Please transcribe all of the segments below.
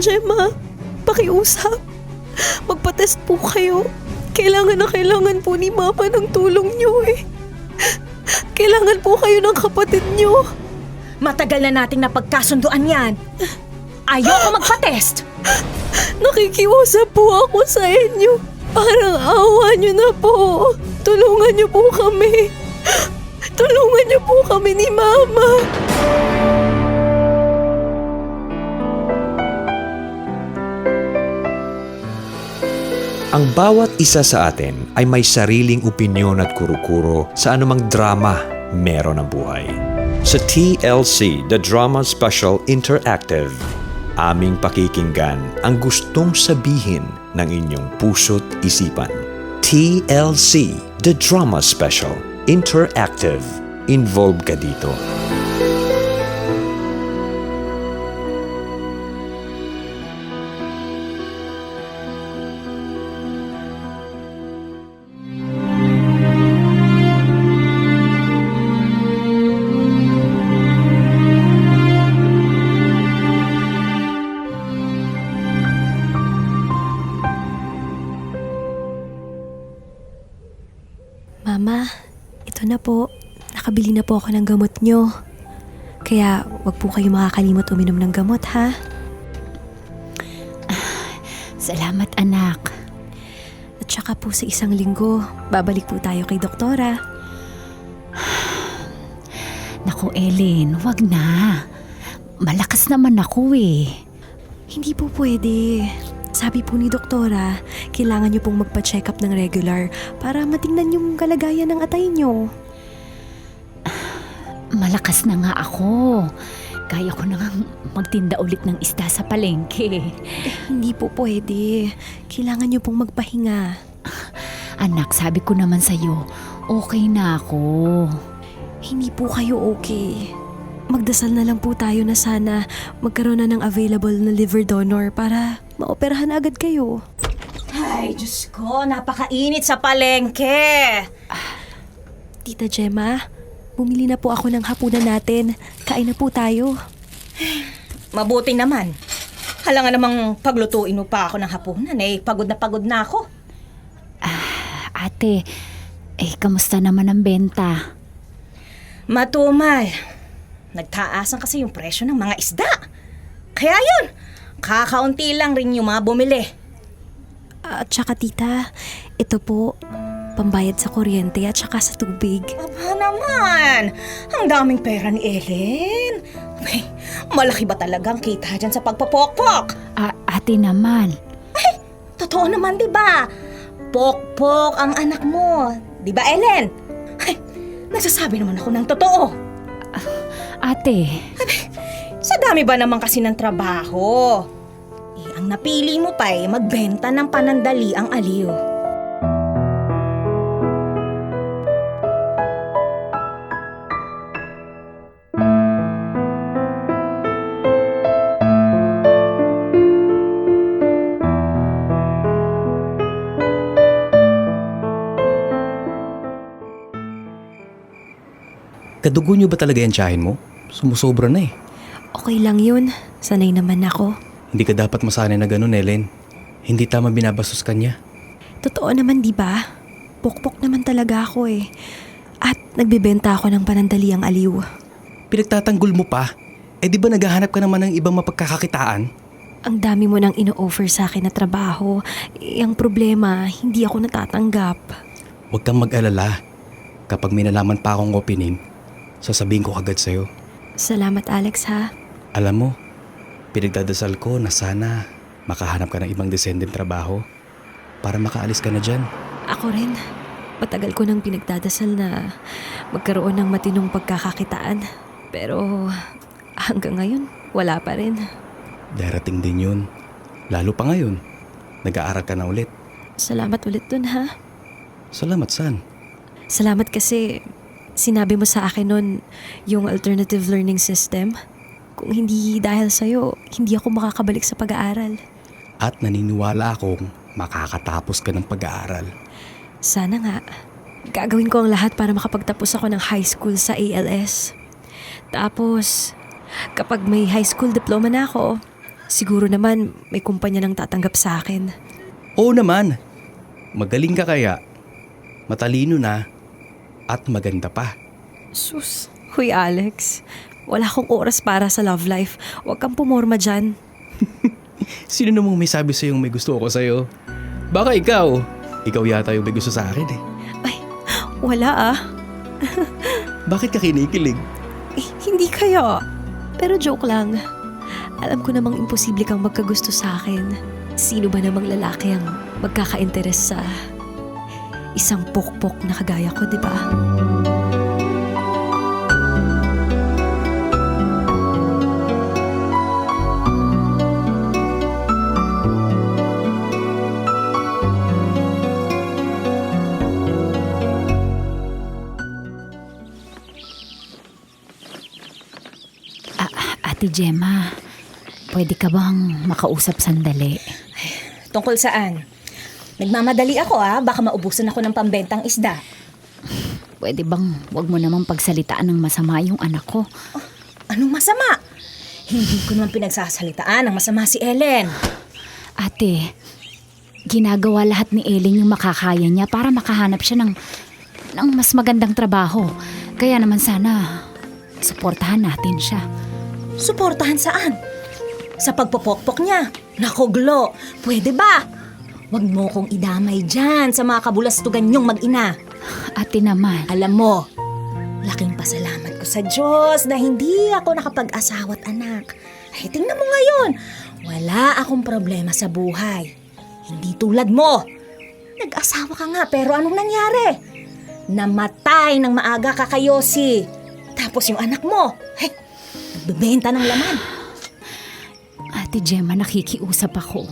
Gemma. Pakiusap. Magpa-test po kayo. Kailangan po ni Mama ng tulong niyo eh. Kailangan po kayo ng kapatid niyo. Matagal na nating napagkasunduan yan. Ayoko magpa-test. Nakikiusap po ako sa inyo. Parang awa niyo na po. Tulungan niyo po kami. Tulungan niyo po kami ni Mama. Ang bawat isa sa atin ay may sariling opinyon at kuro-kuro sa anumang drama meron ang buhay. Sa TLC, The Drama Special Interactive, aming pakikinggan ang gustong sabihin ng inyong puso't isipan. TLC, The Drama Special Interactive. Involved ka dito. Mama, ito na po. Nakabili na po ako ng gamot nyo. Kaya wag po kayo makakalimot uminom ng gamot, ha? Salamat, anak. At saka po sa isang linggo, babalik po tayo kay doktora. Naku, Ellen, wag na. Malakas naman ako eh. Hindi po pwede. Sabi po ni doktora, kailangan nyo pong magpa-check up ng regular para matingnan yung kalagayan ng atay nyo. Malakas na nga ako. Kaya ko na nga magtinda ulit ng isda sa palengke. Hindi po pwede. Kailangan nyo pong magpahinga. Anak, sabi ko naman sa'yo, okay na ako. Hindi po kayo okay. Magdasal na lang po tayo na sana magkaroon na ng available na liver donor para maoperahan agad kayo. Ay, Diyos ko, napakainit sa palengke. Tita Gemma, bumili na po ako ng hapunan natin. Kain na po tayo. Mabuti naman. Hala nga namang paglutuin mo pa ako ng hapunan eh. Pagod na ako. Ate, kamusta naman ang benta? Matumal. Nagtaasan kasi yung presyo ng mga isda. Kaya yun, kakaunti lang rin yung mga bumili. At saka tita, ito po, pambayad sa kuryente at saka sa tubig. Aba naman, ang daming pera ni Ellen. Ay, malaki ba talagang kita dyan sa pagpapokpok? Ate naman. Ay, totoo naman diba? Pokpok ang anak mo. Diba, Ellen? Ay, nagsasabi naman ako ng totoo. Ate. Sa dami ba naman kasi ng trabaho? Ang napili mo pa magbenta ng panandali ang aliw. Kadugo niyo ba talaga yung tiyahin mo? Sumusobra na eh. Okay lang yun. Sanay naman ako. Hindi ka dapat masanay na ganun, Ellen. Hindi tama binabastos ka niya. Totoo naman, di ba? Pokpok naman talaga ako eh. At nagbebenta ako ng panandaliang aliw. Pinagtatanggol mo pa? Di ba naghahanap ka naman ng ibang mapagkakakitaan? Ang dami mo nang ino-offer sa akin na trabaho. Ang problema, hindi ako natatanggap. Huwag kang mag-alala. Kapag may nalaman pa akong opening, sasabihin ko agad sa'yo. Salamat, Alex, ha? Alam mo, pinagdadasal ko na sana makahanap ka ng ibang descendant trabaho para makaalis ka na dyan. Ako rin. Matagal ko nang pinagdadasal na magkaroon ng matinong pagkakakitaan. Pero hanggang ngayon, wala pa rin. Darating din yun. Lalo pa ngayon. Nag-aaral ka na ulit. Salamat ulit dun, ha? Salamat, San. Salamat kasi sinabi mo sa akin nun yung alternative learning system. Kung hindi dahil sa'yo, hindi ako makakabalik sa pag-aaral. At naniniwala akong makakatapos ka ng pag-aaral. Sana nga. Gagawin ko ang lahat para makapagtapos ako ng high school sa ALS. Tapos, kapag may high school diploma na ako, Siguro naman may kumpanya nang tatanggap sa akin. Oo naman. Magaling ka kaya. Matalino na. At maganda pa. Sus, huy Alex. Wala akong oras para sa love life. Huwag kang pumorma dyan. Sino namang may sabi sa'yong may gusto ako sa'yo? Baka ikaw. Ikaw yata yung may gusto sa akin eh. Ay, wala ah. Bakit ka kinikilig? Hindi kaya. Pero joke lang. Alam ko namang imposible kang magkagusto sa akin. Sino ba namang lalaki ang magkaka-interes sa isang pokpok na kagaya ko, di ba? Ate Gemma, pwede ka bang makausap sandali? Tungkol saan? Nagmamadali ako baka maubusan ako ng pambentang isda. Pwede bang wag mo namang pagsalitaan ng masama yung anak ko? Anong masama? Hindi ko naman pinagsasalitaan ng masama si Ellen. Ate, ginagawa lahat ni Ellen yung makakaya niya para makahanap siya ng mas magandang trabaho. Kaya naman sana, suportahan natin siya. Suportahan saan? Sa pagpopokpok niya. Nako, Glo, pwede ba? Huwag mo kong idamay dyan sa mga kabulastugan niyong mag-ina. Ate naman. Alam mo, laking pasalamat ko sa Diyos na hindi ako nakapag-asawa't anak. Ay, tingnan mo ngayon, wala akong problema sa buhay. Hindi tulad mo. Nag-asawa ka nga pero anong nangyari? Namatay ng maaga kakayosi. Tapos yung anak mo, nagbebenta ng laman. Ate Gemma, nakikiusap ako.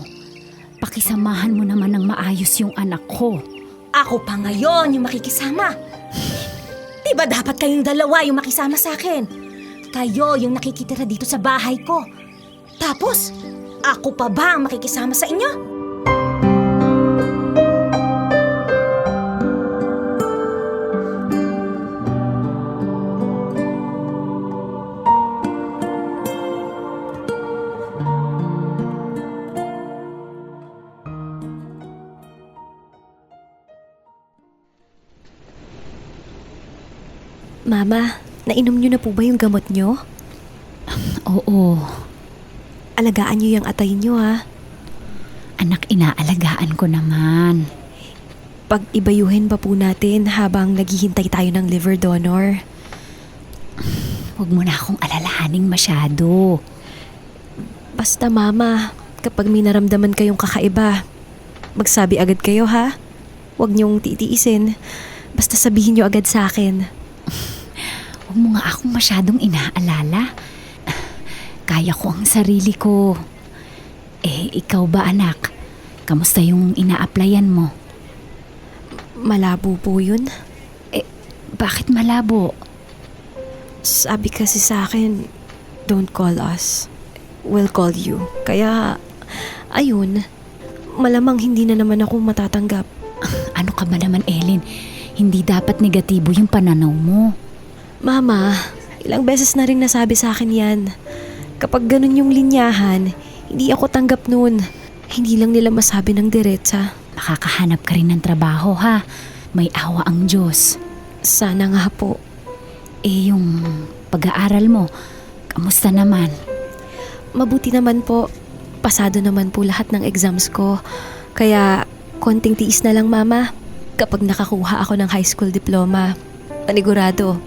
Pakisamahan mo naman ng maayos yung anak ko. Ako pa ngayon yung makikisama. Diba dapat kayong dalawa yung makisama sa akin? Kayo yung nakikitira dito sa bahay ko. Tapos, ako pa ba ang makikisama sa inyo? Mama, nainom niyo na po ba yung gamot niyo? Oo, Alagaan niyo yung atay niyo ha. anak, inaalagaan ko naman. Pag-ibayuhin pa po natin habang naghihintay tayo ng liver donor. Huwag mo na akong alalahaning masyado. Basta mama, kapag may naramdaman kayong kakaiba, magsabi agad kayo ha. Huwag niyong titiisin. Basta sabihin niyo agad sa akin. Huwag mo nga akong masyadong inaalala. Kaya ko ang sarili ko. Ikaw ba anak? Kamusta yung ina-applyan mo? Malabo po yun. Bakit malabo? Sabi kasi sa akin, don't call us. We'll call you. Kaya, ayun, malamang hindi na naman ako matatanggap. Ano ka ba naman, Ellen? Hindi dapat negatibo yung pananaw mo. Mama, ilang beses na rin nasabi sa akin yan. Kapag ganun yung linyahan, hindi ako tanggap nun. Hindi lang nila masabi ng diretsa. Makakahanap ka rin ng trabaho, ha? May awa ang Diyos. Sana nga po. Yung pag-aaral mo, kamusta naman? Mabuti naman po. Pasado naman po lahat ng exams ko. Kaya, konting tiis na lang mama. Kapag nakakuha ako ng high school diploma, panigurado,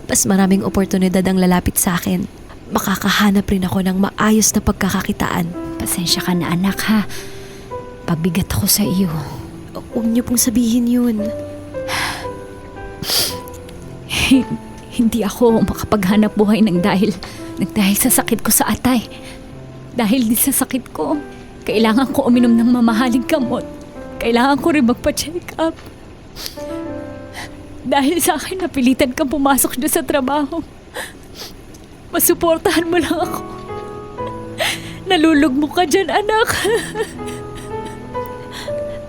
mas maraming oportunidad ang lalapit sa akin. Makakahanap rin ako ng maayos na pagkakakitaan. Pasensya ka na anak, ha? Pabigat ako sa iyo. Huwag niyo pong sabihin yun. Hindi ako makapaghanap buhay dahil sa sakit ko sa atay. Dahil din sa sakit ko, kailangan ko uminom ng mamahaling gamot. Kailangan ko rin magpa-check up. Dahil sa akin, napilitan kang pumasok na sa trabaho. Masuportahan mo lang ako. Nalulugmok ka dyan, anak.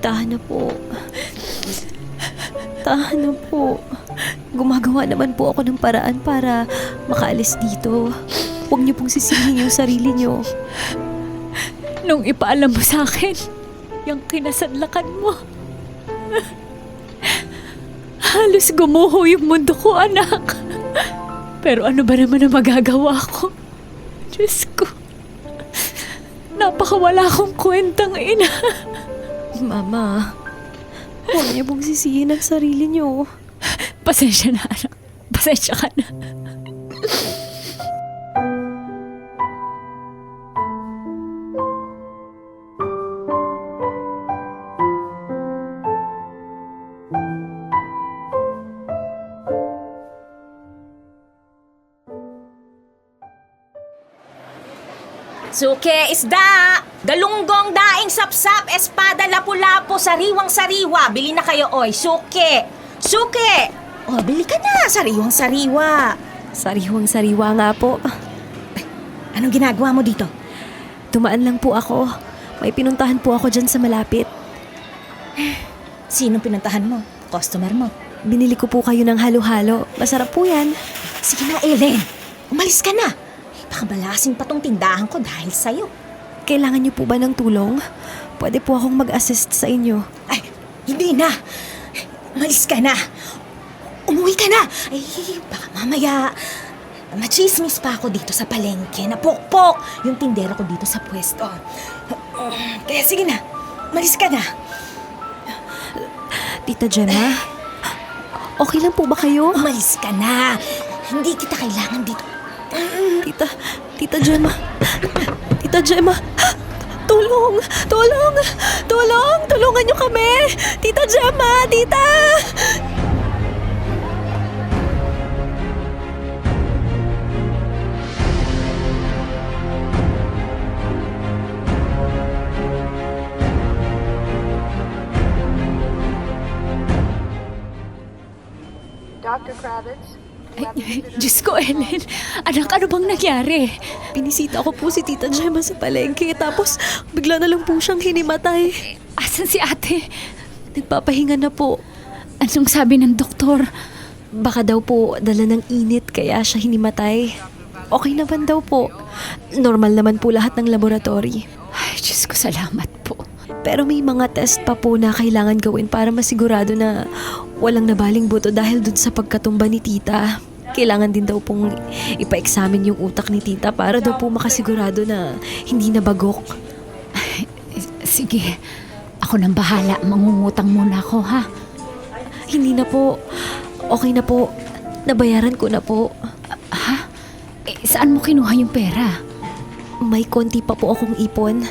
Tahan na po. Tahan na po. Gumagawa naman po ako ng paraan para makaalis dito. Huwag niyo pong sisihin yung sarili niyo. nung ipaalam mo sa akin yung kinasadlakan mo. Halos gumuho yung mundo ko, anak. Pero ano ba naman ang magagawa ko? Diyos ko. Napakawala akong kwentang ina. Mama, huwag niyo pong sisihin ang sarili niyo. Pasensya na, anak. Pasensya ka na. Suke, isda! Galunggong, daing, sapsap, espada, lapu-lapu, sariwang-sariwa. Bili na kayo, oy. Suke! Suke! O, bili ka na. Sariwang-sariwa. Sariwang-sariwa nga po. Anong ginagawa mo dito? Tumaan lang po ako. May pinuntahan po ako dyan sa malapit. Sinong pinuntahan mo? Customer mo? Binili ko po kayo ng halo-halo. Masarap po yan. Sige na, Ellen. Umalis ka na. Baka malasin pa tong tindahan ko dahil sa'yo. Kailangan niyo po ba ng tulong? Pwede po akong mag-assist sa inyo. Ay, hindi na. Umalis ka na. Umuwi ka na. Ay, baka mamaya machismis pa ako dito sa palengke. Napukpok yung tindera ko dito sa pwesto. Kaya sige na. Umalis ka na. Tita Gemma, okay lang po ba kayo? Umalis ka na. Hindi kita kailangan dito. Tita Gemma. Tita Gemma. Tulong! Tulong! Tulong! Tulungan niyo kami! Tita Gemma! Tita! Dr. Kravitz, Ay, Diyos ko, Ellen. Anak, ano bang nangyari? Pinisita ko po si Tita Gemma sa palengke tapos bigla na lang po siyang hinimatay. Asan si ate? Nagpapahinga na po. Anong sabi ng doktor? Baka daw po dala ng init kaya siya hinimatay. Okay naman daw po. Normal naman po lahat ng laboratory. Ay, Diyos ko, salamat po. Pero may mga test pa po na kailangan gawin para masigurado na walang nabaling buto dahil dun sa pagkatumba ni Tita. Kailangan din daw pong ipa-examine yung utak ni Tita para daw po makasigurado na hindi nabagok. Sige, ako nang bahala. Mangungutang muna ako, ha? Hindi na po. Okay na po. Nabayaran ko na po. Ha? Saan mo kinuha yung pera? May konti pa po akong ipon.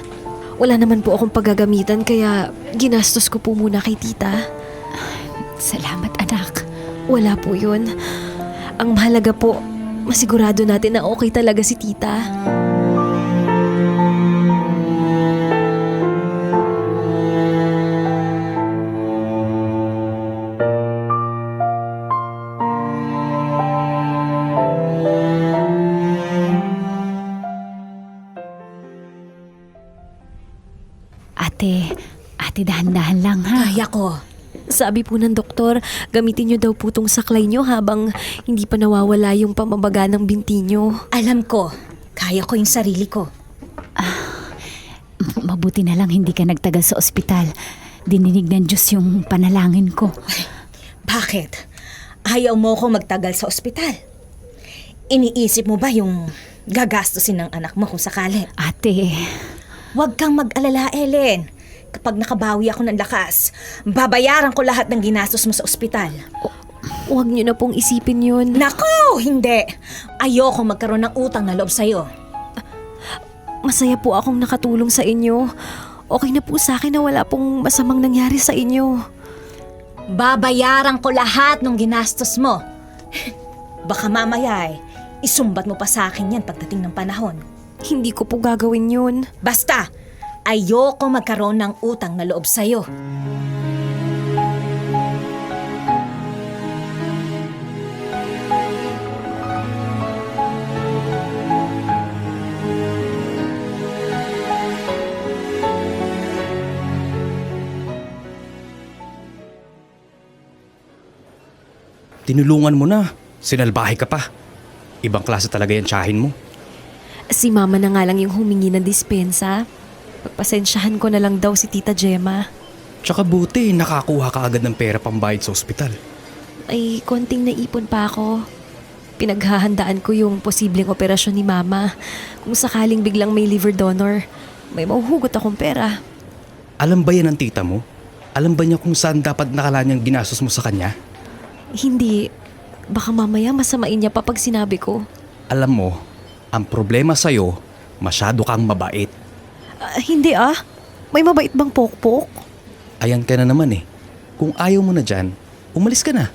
Wala naman po akong paggagamitan kaya ginastos ko po muna kay Tita. Salamat, anak. Wala po yun. Ang mahalaga po, masigurado natin na okay talaga si Tita. Ate, dahan-dahan lang, ha? Kaya ko. Sabi po ng doktor, gamitin niyo daw po tong saklay niyo habang hindi pa nawawala yung pamabaga ng binti niyo. Alam ko. Kaya ko yung sarili ko. Mabuti na lang hindi ka nagtagal sa ospital. Dininig ng Diyos yung panalangin ko. Bakit? Ayaw mo ko magtagal sa ospital? Iniisip mo ba yung gagastusin ng anak mo kung sakali? Ate, Huwag kang mag-alala, Ellen. Kapag nakabawi ako ng lakas, babayaran ko lahat ng ginastos mo sa ospital. Huwag niyo na pong isipin yun. Naku, hindi. Ayoko magkaroon ng utang na loob sa'yo. Masaya po akong nakatulong sa inyo. Okay na po sa akin na wala pong masamang nangyari sa inyo. Babayaran ko lahat ng ginastos mo. Baka mamaya isumbat mo pa sa akin yan pagdating ng panahon. Hindi ko po gagawin yun. Basta, ayoko magkaroon ng utang na loob sa'yo. Tinulungan mo na. Sinalbahe ka pa. Ibang klase talaga yan tsahin mo. Si Mama na nga lang yung humingi ng dispensa. Pagpasensyahan ko na lang daw si Tita Gemma. Tsaka buti, nakakuha ka agad ng pera pambayad sa ospital. Ay, konting naipon pa ako. Pinaghahandaan ko yung posibleng operasyon ni Mama. Kung sakaling biglang may liver donor, may mahuhugot akong pera. Alam ba yan ng tita mo? Alam ba niya kung saan dapat nakalaan yung ginastos mo sa kanya? Hindi. Baka mamaya masamain niya pa pag sinabi ko. Alam mo, ang problema sa'yo, masyado kang mabait. Hindi ah. May mabait bang pokpok? Ayan ka na naman eh. Kung ayaw mo na dyan, umalis ka na.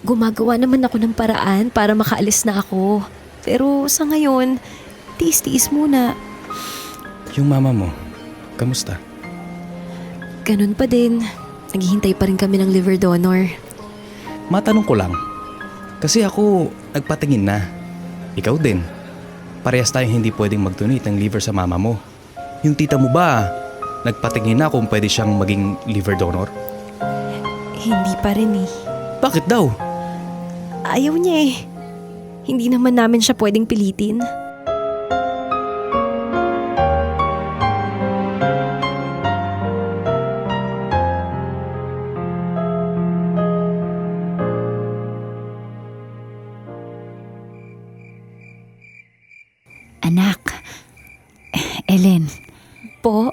Gumagawa naman ako ng paraan para makaalis na ako. Pero sa ngayon, tiis-tiis muna. Yung mama mo, kamusta? Ganun pa din. Naghihintay pa rin kami ng liver donor. Matanong ko lang. Kasi ako, nagpatingin na. Ikaw din. Parehas tayong hindi pwedeng mag-donate ng liver sa mama mo. Yung tita mo ba, nagpatingin na kung pwede siyang maging liver donor? Hindi pa rin eh. Bakit daw? Ayaw niya eh. Hindi naman namin siya pwedeng pilitin. Anak, Ellen, Po,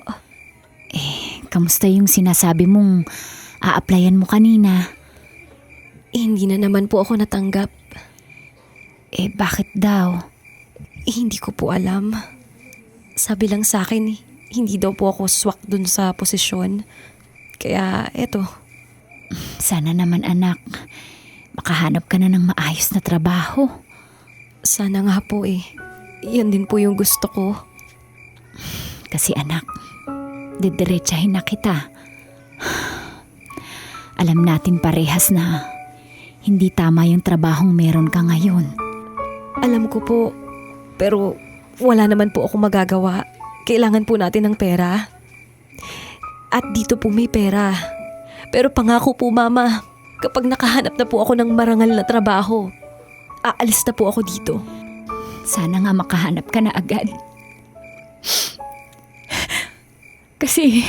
kamusta yung sinasabi mong a-applyan mo kanina? hindi na naman po ako natanggap. Bakit daw? Hindi ko po alam. Sabi lang sa akin, hindi daw po ako swak dun sa posisyon. Kaya eto, Sana naman anak, makahanap ka na ng maayos na trabaho. sana nga po eh. Yan din po yung gusto ko. Kasi anak, didiretsahin na kita. Alam natin parehas na hindi tama yung trabahong meron ka ngayon. Alam ko po, pero wala naman po ako magagawa. Kailangan po natin ng pera. At dito po may pera. Pero pangako po mama, kapag nakahanap na po ako ng marangal na trabaho, aalis na po ako dito. Sana nga makahanap ka na agad. Kasi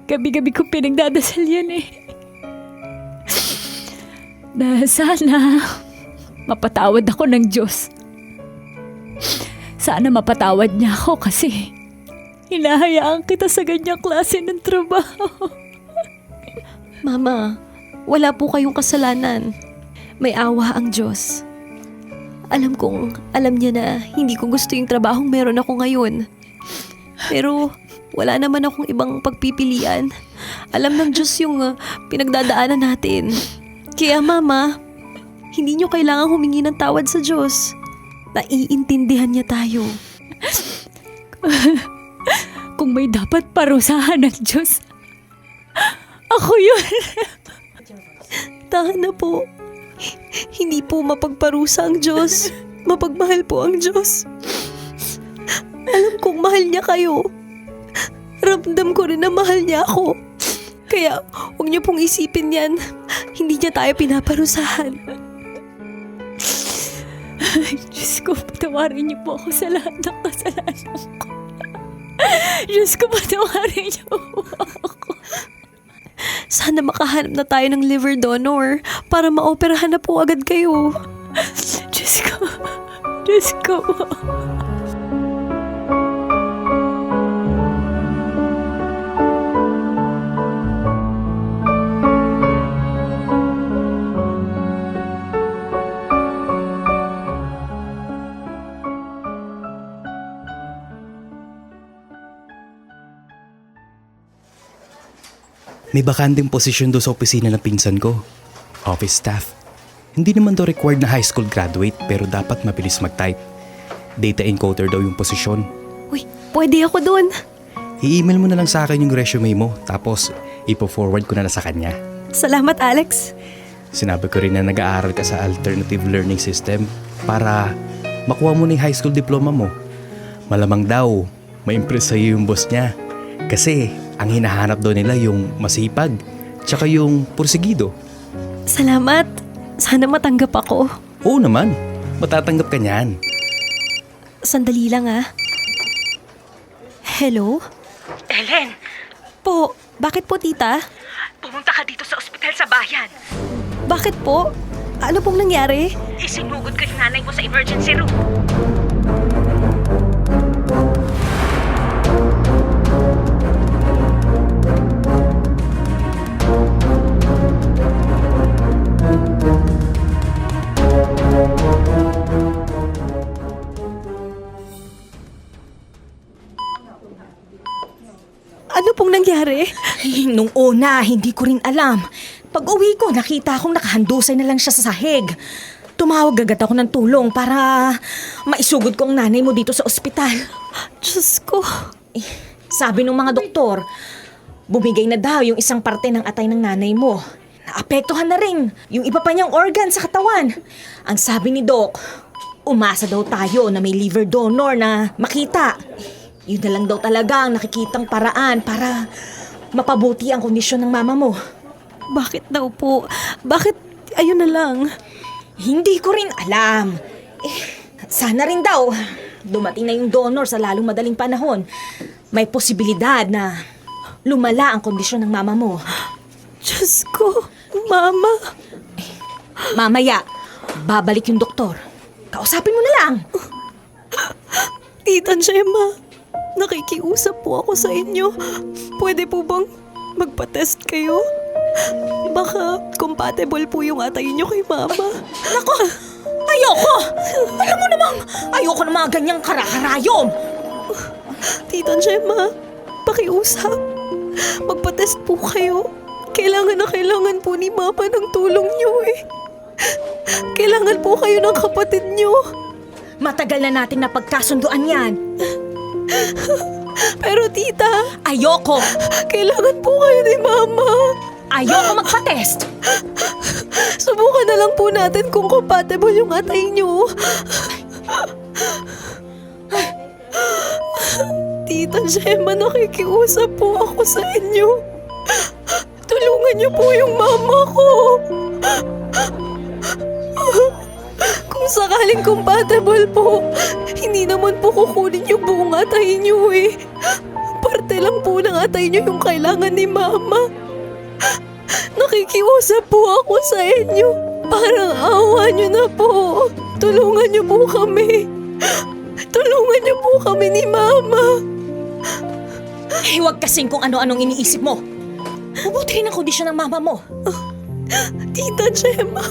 gabi-gabi ko pinagdadasal yan eh. Na sana mapatawad ako ng Diyos. Sana mapatawad niya ako kasi hinahayaan kita sa ganyang klase ng trabaho. Mama, wala po kayong kasalanan. May awa ang Diyos. Alam niya na hindi ko gusto yung trabahong meron ako ngayon. Pero wala naman akong ibang pagpipilian. Alam ng Diyos yung pinagdadaanan natin. Kaya mama, hindi niyo kailangang humingi ng tawad sa Diyos. Naiintindihan niya tayo. Kung may dapat parusahan ng Diyos, ako yun. Tahan na po. Hindi po mapagparusa ang Diyos. Mapagmahal po ang Diyos. Alam kong mahal niya kayo. Ramdam ko rin na mahal niya ako. Kaya huwag niyo pong isipin yan. Hindi niya tayo pinaparusahan. Diyos ko, patawarin niyo po ako sa lahat ng kasalanan ko. Diyos ko, patawarin niyo po ako. Sana makahanap na tayo ng liver donor para maoperahan na po agad kayo. Diyos ko. Diyos ko. May bakanteng posisyon doon sa opisina ng pinsan ko. Office staff. Hindi naman daw required na high school graduate pero dapat mabilis mag-type. Data encoder daw yung posisyon. Uy, pwede ako dun. I-email mo na lang sa akin yung resume mo tapos ipo-forward ko na sa kanya. Salamat, Alex. Sinabi ko rin na nag-aaral ka sa alternative learning system para makuha mo na yung high school diploma mo. Malamang daw, ma-impress sa'yo yung boss niya. Kasi ang hinahanap daw nila yung masipag, tsaka yung porsigido. Salamat. Sana matanggap ako. Oo naman, matatanggap ka niyan. Sandali lang ah. Hello? Ellen, Po, bakit po tita? pumunta ka dito sa ospital sa bayan. Bakit po? Ano pong nangyari? Isinugod ka ni nanay mo sa emergency room. Ano pong nangyari? Nung una, hindi ko rin alam. Pag uwi ko, nakita akong nakahandusay na lang siya sa sahig. Tumawag agad ako ng tulong para maisugod ko ang nanay mo dito sa ospital. Diyos ko. Sabi ng mga doktor, bumigay na daw yung isang parte ng atay ng nanay mo. Naapektuhan na rin yung iba pa niyang organ sa katawan. Ang sabi ni Doc, umasa daw tayo na may liver donor na makita. Yun na lang daw talaga ang nakikitang paraan para mapabuti ang kondisyon ng mama mo. Bakit daw po? Bakit ayun na lang? Hindi ko rin alam. Sana rin daw dumating na yung donor sa lalong madaling panahon. May posibilidad na lumala ang kondisyon ng mama mo. Diyos ko, Mama. Mamaya, babalik yung doktor. Kausapin mo na lang. Tita Gemma, nakikiusap po ako sa inyo. Pwede po bang magpa-test kayo? Baka compatible po yung atay niyo kay Mama. Nako, ayoko! Alam mo namang, ayoko ng mga ganyang karakarayom. Tita Gemma, pakiusap. Magpa-test po kayo. Kailangan na kailangan po ni Mama ng tulong niyo eh. Kailangan po kayo ng kapatid niyo. Matagal na natin napagkasunduan yan. Pero tita, Ayoko! kailangan po kayo ni Mama. Ayoko magpa-test! Subukan na lang po natin kung compatible yung atay niyo. Tita Gemma, nakikiusap po ako sa inyo. Tulungan niyo po yung mama ko. Kung sakaling compatible po, hindi naman po kukunin yung buong atay niyo eh. Parte lang po ng atay niyo yung kailangan ni Mama. Nakikiusap po ako sa inyo. Parang awa niyo na po. Tulungan niyo po kami. Tulungan niyo po kami ni Mama. Huwag kasing kung ano-anong iniisip mo. Mabuti rin ang kondisyon ng mama mo. Tita Gemma.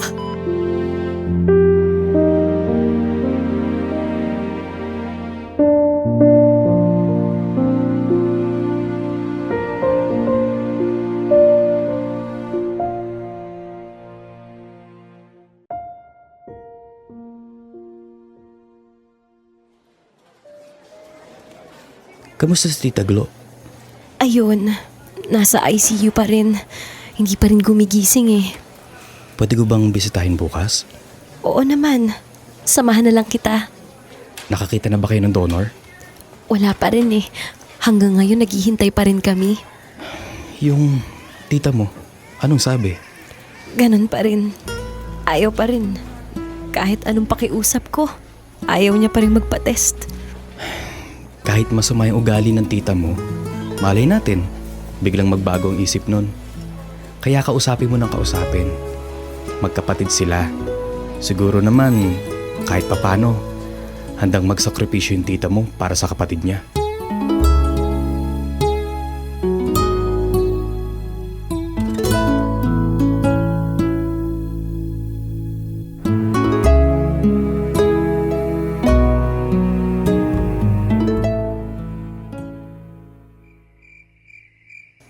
Kamusta si Tita Glo? Ayun, nasa ICU pa rin. Hindi pa rin gumigising eh. Pwede ko bang bisitahin bukas? Oo naman. Samahan na lang kita. Nakakita na ba kayo ng donor? Wala pa rin eh. Hanggang ngayon naghihintay pa rin kami. Yung tita mo, anong sabi? Ganon pa rin. Ayaw pa rin. Kahit anong pakiusap ko, ayaw niya pa rin magpa-test. Kahit masama yung ugali ng tita mo, malay natin, biglang magbago ang isip nun. Kaya kausapin mo ng kausapin. Magkapatid sila. Siguro naman, kahit papano, handang magsakripisyo yung tita mo para sa kapatid niya.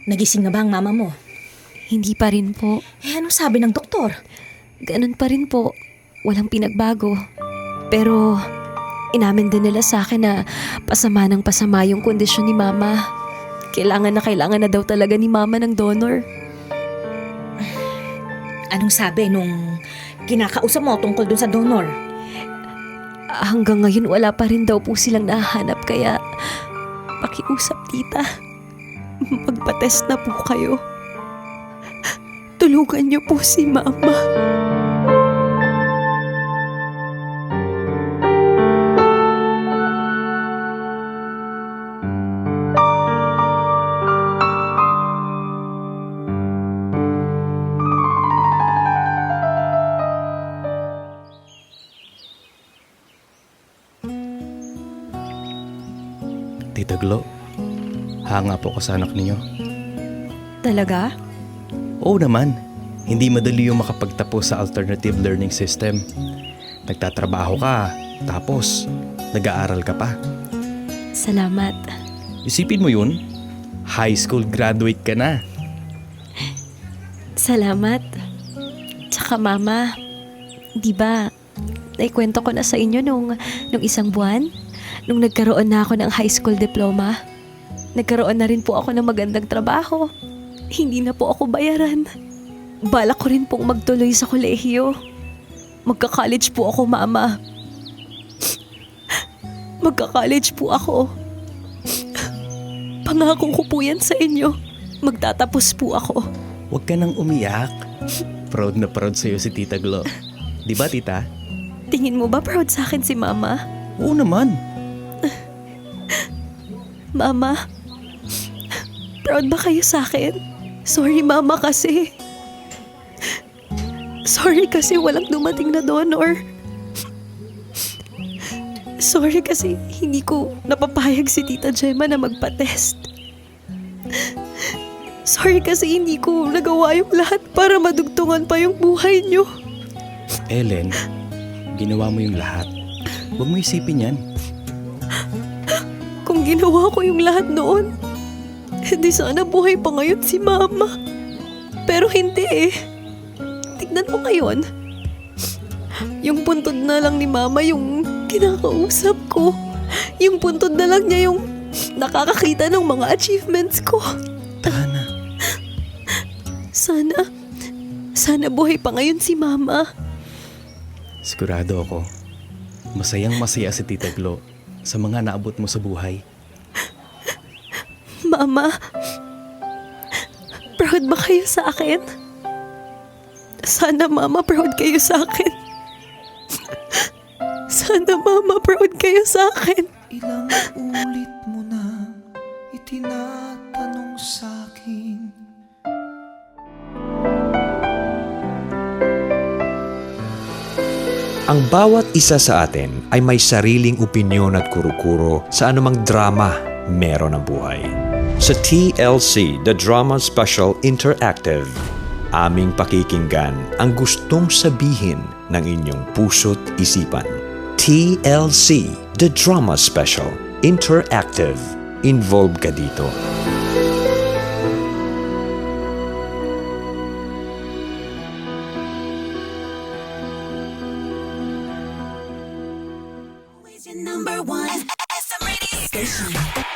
Nagising na ba ang mama mo? Hindi pa rin po. Ano sabi ng doktor? Ganon pa rin po. Walang pinagbago. Pero inamin din nila sa akin na pasama ng pasama yung kondisyon ni Mama. Kailangan na daw talaga ni Mama ng donor. Anong sabi nung kinakausap mo tungkol dun sa donor? Hanggang ngayon wala pa rin daw po silang nahanap kaya pakiusap tita. Magpa-test na po kayo. Tulungan niyo po si Mama. Tita Glo, hanga po ko sa anak ninyo. Talaga? Oo naman, hindi madali yung makapagtapos sa alternative learning system. Nagtatrabaho ka, tapos nag-aaral ka pa. Salamat. Isipin mo yun, high school graduate ka na. Salamat. Tsaka mama, di ba, naikwento ko na sa inyo nung isang buwan? Nung nagkaroon na ako ng high school diploma. Nagkaroon na rin po ako ng magandang trabaho. Hindi na po ako bayaran. Balak ko rin pong magtuloy sa kolehiyo. Magka-college po ako, mama. Magka-college po ako. Pangako ko po yan sa inyo. Magtatapos po ako. Huwag ka nang umiyak. Proud na proud sa'yo si Tita Glo. Di ba, tita? Tingin mo ba proud sa akin si mama? Oo naman. Mama, proud ba kayo sa akin? Sorry mama kasi. Sorry kasi walang dumating na donor. Sorry kasi hindi ko napapayag si Tita Gemma na magpa-test. Sorry kasi hindi ko nagawa yung lahat para madugtungan pa yung buhay niyo. Ellen, ginawa mo yung lahat. Huwag mo isipin yan. Kung ginawa ko yung lahat noon, hindi sana buhay pa ngayon si Mama. Pero hindi eh. Tignan mo ngayon. Yung puntod na lang ni Mama yung kinakausap ko. Yung puntod na lang niya yung nakakakita ng mga achievements ko. Tana. Sana buhay pa ngayon si Mama. Sigurado ako, masayang masaya si Tita Glo sa mga naabot mo sa buhay. Mama, proud ba kayo sa akin? Sana Mama proud kayo sa akin. Sana Mama proud kayo sa akin. Ilang ulit mo na itinatanong sa'kin. Ang bawat isa sa atin ay may sariling opinyon at kuro-kuro sa anumang drama meron ang buhay. Sa TLC, The Drama Special Interactive, aming pakikinggan ang gustong sabihin ng inyong puso't isipan. TLC, The Drama Special Interactive. Involved ka dito. Number one FM radio station.